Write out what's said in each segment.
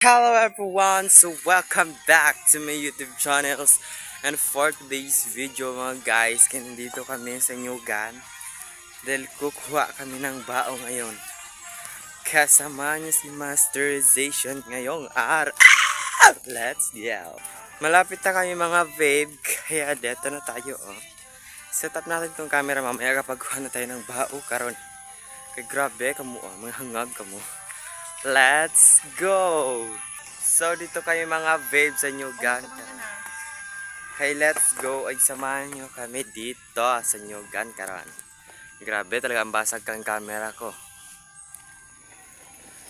Hello everyone! So welcome back to my YouTube channels. And for today's video mga guys, nandito kami sa Nyugan dahil kukuha kami ng bao ngayon. Kasama niya si Masterization ngayong araw. Let's yell! Malapit na kami mga babe, kaya dito na tayo oh. Set up natin tong camera mamaya kapag kuha na tayo ng bao karon. Kaya grabe kamo oh, mga hangag kamo. Let's go! So dito kayo mga babes sa Nyugan. Hey, let's go! Ay samahan nyo kami dito sa Nyugan karon. Grabe talaga ang basag kang camera ko.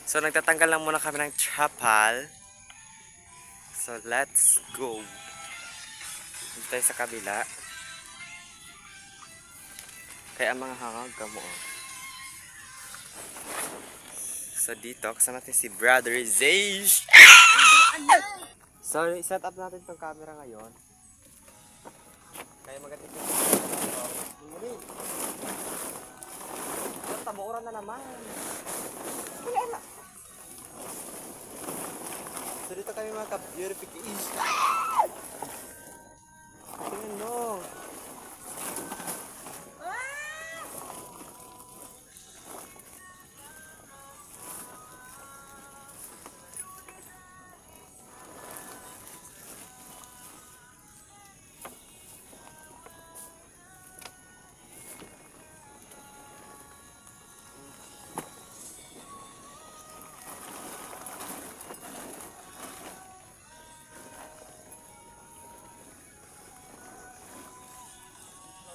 So nagtatanggal lang muna kami ng chapal. So let's go! Dito tayo sa kabila. Kaya ang mga hangag kamo oh. So dito, kasama natin si Brother Zage. So set up natin itong camera ngayon. Kaya magandang ito. Tabuuran na naman. Wala. So dito kami mga ka-purification. Tingnan mo.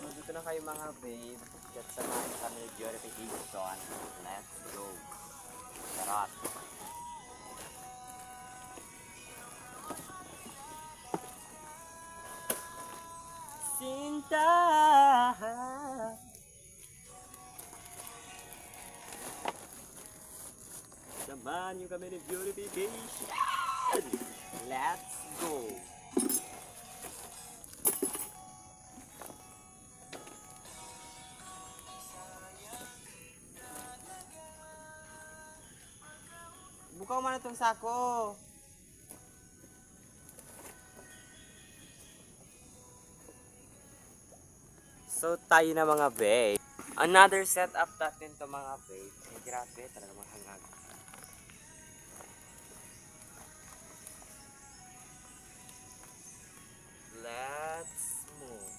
Dito na kayo mga babe. At samahan kami ng purification. Let's go. Charot. Sinta. Samahan nyo kami ng purification. Let's go. Bukaw man itong sako. So tayo na mga babe. Another setup natin to mga babe. Ay grabe talaga mga hangag. Let's move.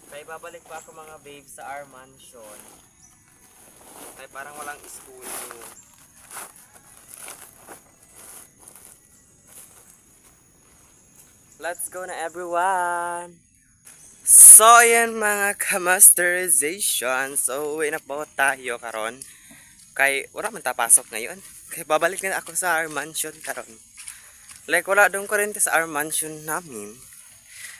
Kaya babalik pa ako mga babe sa our mansion. Ay parang walang school. Let's go na everyone! So yan mga ka-masterization. So uwi na po tayo karon. Kay wala man tapasok ngayon. Kaya babalik na ako sa our mansion karon. Like wala doon kurente sa our mansion namin.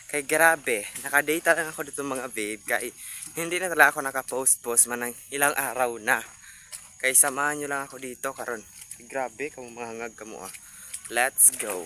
Kay grabe, nakadata lang ako dito mga babe. Kay hindi na talaga ako nakapost-post man ng ilang araw na. Kay samahan nyo lang ako dito karon. Grabe, kamo mga hangag kamo ah. Let's go.